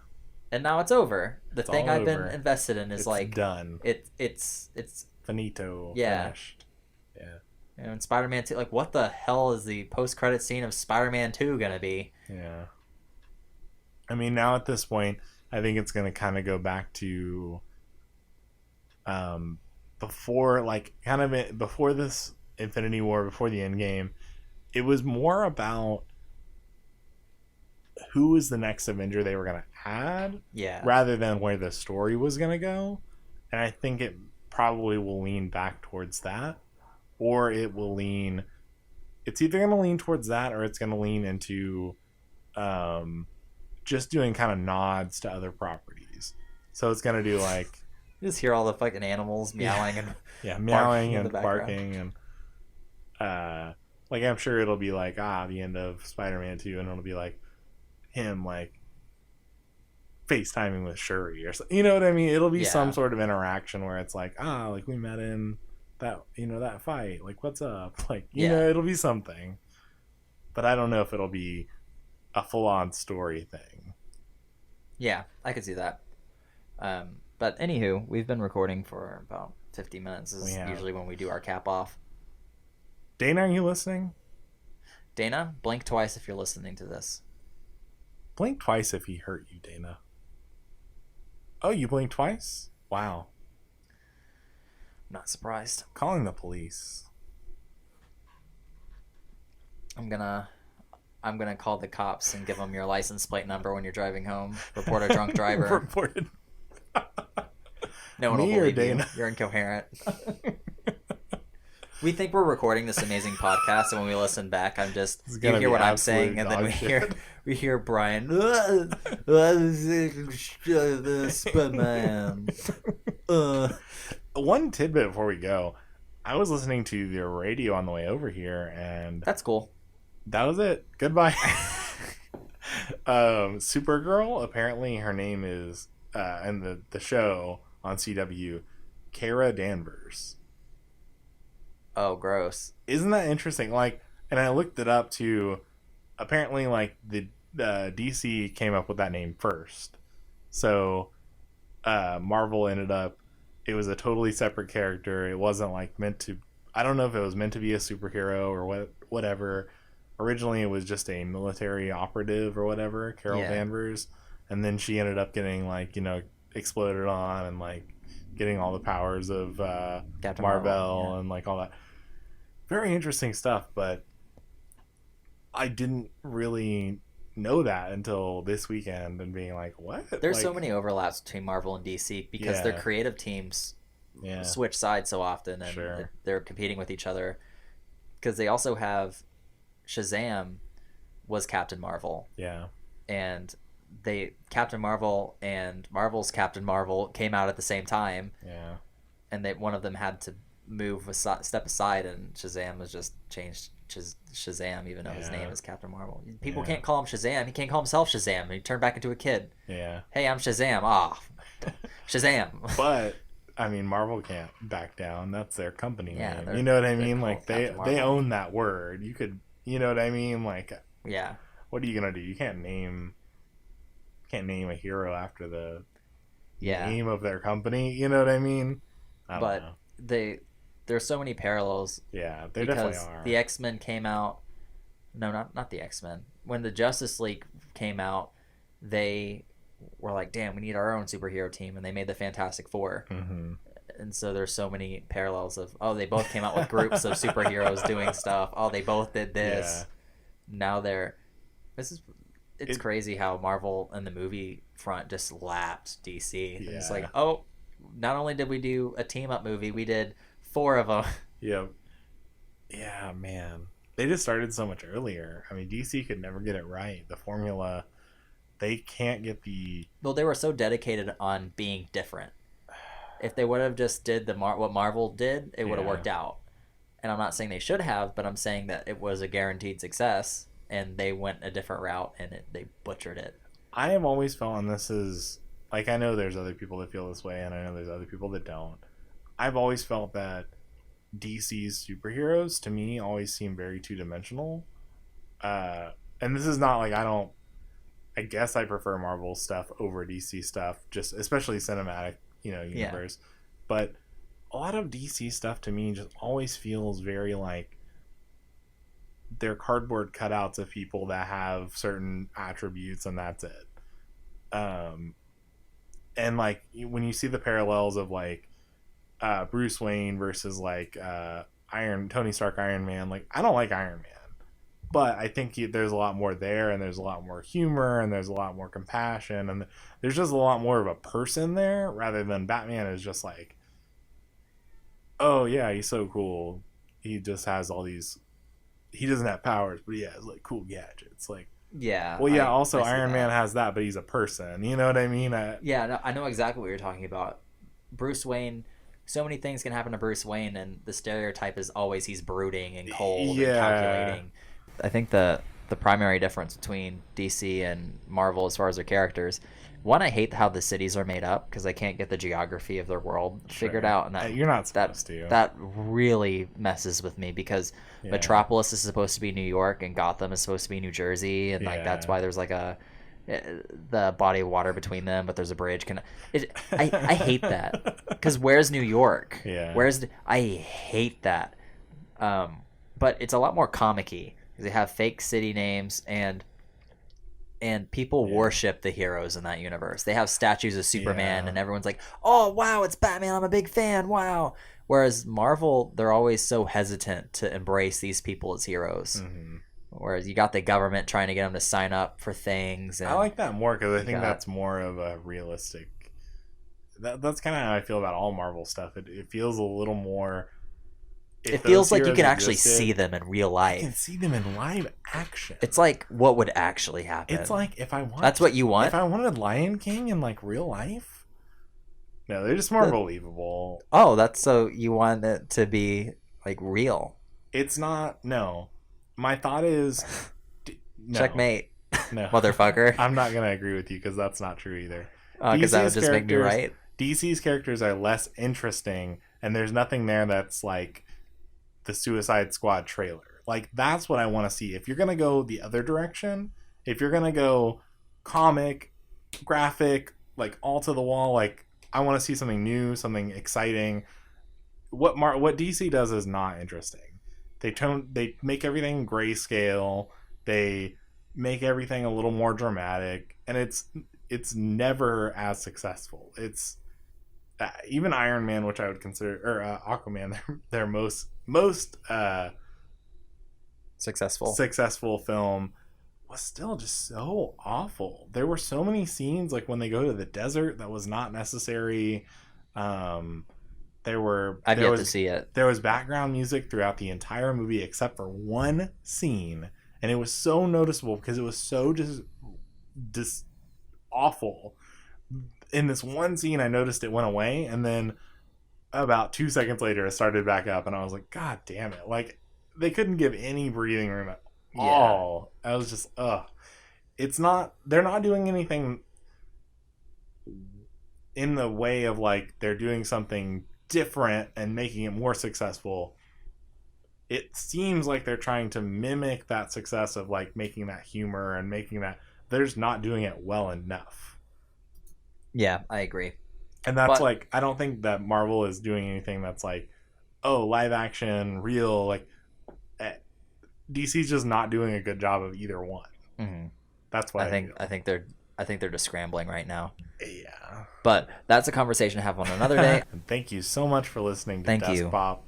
And now it's over. The thing I've been invested in is like done. It's finito. Yeah. Finished. Yeah. And Spider-Man 2, like what the hell is the post-credit scene of Spider-Man 2 gonna be? Yeah. I mean, now at this point, I think it's gonna kind of go back to before this Infinity War, before the Endgame, it was more about who was the next Avenger they were going to add, rather than where the story was going to go. And I think it probably will lean back towards that, or it's either going to lean towards that, or it's going to lean into just doing kind of nods to other properties. So it's going to do like you just hear all the fucking animals meowing and meowing and barking, and like I'm sure it'll be like the end of Spider-Man 2, and it'll be like him like FaceTiming with Shuri or something. You know what I mean? It'll be some sort of interaction where it's like like we met in that that fight. Like what's up? Like it'll be something. But I don't know if it'll be a full-on story thing. Yeah, I could see that. But anywho, we've been recording for about 50 minutes. This is usually when we do our cap off. Dana, are you listening? Dana, blink twice if you're listening to this. Blink twice if he hurt you, Dana. Oh, you blinked twice? Wow. Not surprised. I'm calling the police. I'm gonna call the cops and give them your license plate number when you're driving home. Report a drunk driver. Reported. No one will Me or believe you. Dana? You're incoherent. We think we're recording this amazing podcast, and when we listen back, you hear what I'm saying, and then we hear Bryan. Superman. One tidbit before we go, I was listening to the radio on the way over here, and that's cool. That was it. Goodbye. Supergirl. Apparently, her name is in the show on CW, Kara Danvers. Oh, gross. Isn't that interesting? Like, and I looked it up too. Apparently, like the DC came up with that name first. So, Marvel ended up. It was a totally separate character. It wasn't like meant to. I don't know if it was meant to be a superhero or whatever. Originally, it was just a military operative or whatever, Carol Danvers, and then she ended up getting exploded on and like getting all the powers of Captain Marvel and like all that. Very interesting stuff, but I didn't really know that until this weekend and being like, what? There's so many overlaps between Marvel and DC because their creative teams switch sides so often, and they're competing with each other because they also have Shazam was Captain Marvel. Yeah. And Captain Marvel and Marvel's Captain Marvel came out at the same time. Yeah. And one of them had to move a step aside, and Shazam was just changed Shazam, even though his name is Captain Marvel. People can't call him Shazam. He can't call himself Shazam. He turned back into a kid. Yeah. Hey, I'm Shazam. Shazam. But I mean, Marvel can't back down. That's their company name. You know what I mean? Like they own that word. You could, you know what I mean? Like, what are you gonna do? You can't name a hero after the name of their company. You know what I mean? I don't know. There's so many parallels. Yeah, they definitely are. The X-Men came out. No, not the X-Men. When the Justice League came out, they were like, damn, we need our own superhero team, and they made the Fantastic Four. Mm-hmm. And so there's so many parallels of, they both came out with groups of superheroes doing stuff. They both did this. Yeah. Now it's crazy how Marvel and the movie front just lapped DC. Yeah. It's like, not only did we do a team-up movie, we did 4 of them. Yep. Yeah, man. They just started so much earlier. I mean, DC could never get it right. The formula, they can't get the... Well, they were so dedicated on being different. If they would have just did what Marvel did, it would have worked out. And I'm not saying they should have, but I'm saying that it was a guaranteed success, and they went a different route, and they butchered it. I have always felt, and this is... Like, I know there's other people that feel this way, and I know there's other people that don't. I've always felt that DC's superheroes, to me, always seem very two-dimensional. And this is not like I guess I prefer Marvel stuff over DC stuff, just especially cinematic, universe. Yeah. But a lot of DC stuff, to me, just always feels very like they're cardboard cutouts of people that have certain attributes, and that's it. And like when you see the parallels of like Bruce Wayne versus like Tony Stark Iron Man, like I don't like Iron Man, but I think there's a lot more there, and there's a lot more humor, and there's a lot more compassion, and there's just a lot more of a person there rather than Batman is just like, oh yeah, he's so cool, he just has all these, he doesn't have powers, but he has like cool gadgets, like. Yeah. Well, yeah. Also, Iron Man has that, but he's a person. You know what I mean? I know exactly what you're talking about. Bruce Wayne. So many things can happen to Bruce Wayne, and the stereotype is always he's brooding and cold and calculating. I think the primary difference between DC and Marvel, as far as their characters, one, I hate how the cities are made up because I can't get the geography of their world figured out, and you're not supposed to. That really messes with me because Metropolis is supposed to be New York and Gotham is supposed to be New Jersey, and like that's why there's like the body of water between them, but there's a bridge. I hate that because where's New York? Yeah, I hate that. But it's a lot more comic-y because they have fake city names and people worship the heroes in that universe. They have statues of Superman, and everyone's like, oh, wow, it's Batman. I'm a big fan. Wow. Whereas Marvel, they're always so hesitant to embrace these people as heroes. Mm-hmm. Whereas you got the government trying to get them to sign up for things. And I like that more because I think that's more of a realistic that's kind of how I feel about all Marvel stuff. It feels a little more. It feels like you can actually see them in real life. You can see them in live action. It's like what would actually happen. It's like if I want. That's what you want. If I wanted Lion King in like real life, no, they're just more believable. Oh, that's so you want it to be like real. It's not. No, my thought is no. Checkmate. No, motherfucker. I'm not gonna agree with you because that's not true either. Because that would just make me right. DC's characters are less interesting, and there's nothing there that's like the Suicide Squad trailer. Like, that's what I want to see. If you're going to go the other direction, if you're going to go comic, graphic, like all to the wall, like I want to see something new, something exciting. What DC does is not interesting. They make everything grayscale. They make everything a little more dramatic, and it's never as successful. It's even Iron Man, which I would consider, or Aquaman, their most successful film, was still just so awful. There were so many scenes, like when they go to the desert, that was not necessary. I've yet to see it. There was background music throughout the entire movie except for one scene, and it was so noticeable because it was so just awful. In this one scene, I noticed it went away, and then about 2 seconds later, it started back up, and I was like, God damn it. Like, they couldn't give any breathing room at all. I was just, It's not, they're not doing anything in the way of, like, they're doing something different and making it more successful. It seems like they're trying to mimic that success of, like, making that humor and making that, they're just not doing it well enough. Yeah, I agree. And that's like, I don't think that Marvel is doing anything that's like, oh, live action, real. Like, DC's just not doing a good job of either one. Mm-hmm. That's what I think they're just scrambling right now. Yeah. But that's a conversation to have on another day. Thank you so much for listening to Desk Pop.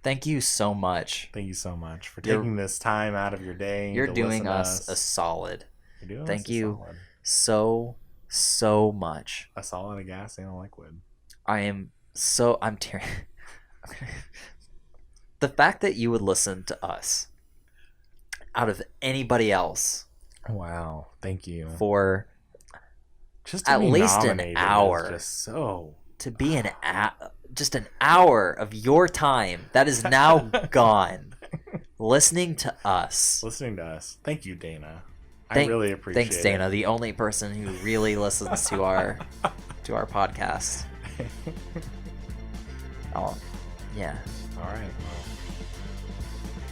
Thank you so much. Thank you so much for taking this time out of your day. You're doing us a solid. You're doing Thank you so much. A solid, a gas, and a liquid. I'm tearing. The fact that you would listen to us out of anybody else. Wow. Thank you. For just at least an hour. Just so. To be just an hour of your time that is now gone. Listening to us. Thank you, Dana. I really appreciate it. Thanks, Dana, the only person who really listens to our podcast. Oh, yeah. All right. Well,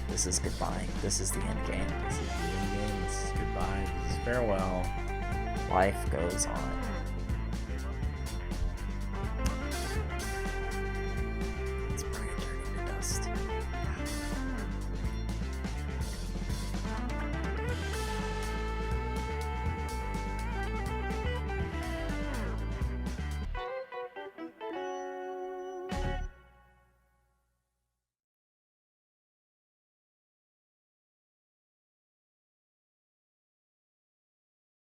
this is goodbye. This is the end game. This is the end game. This is goodbye. This is farewell. Life goes on.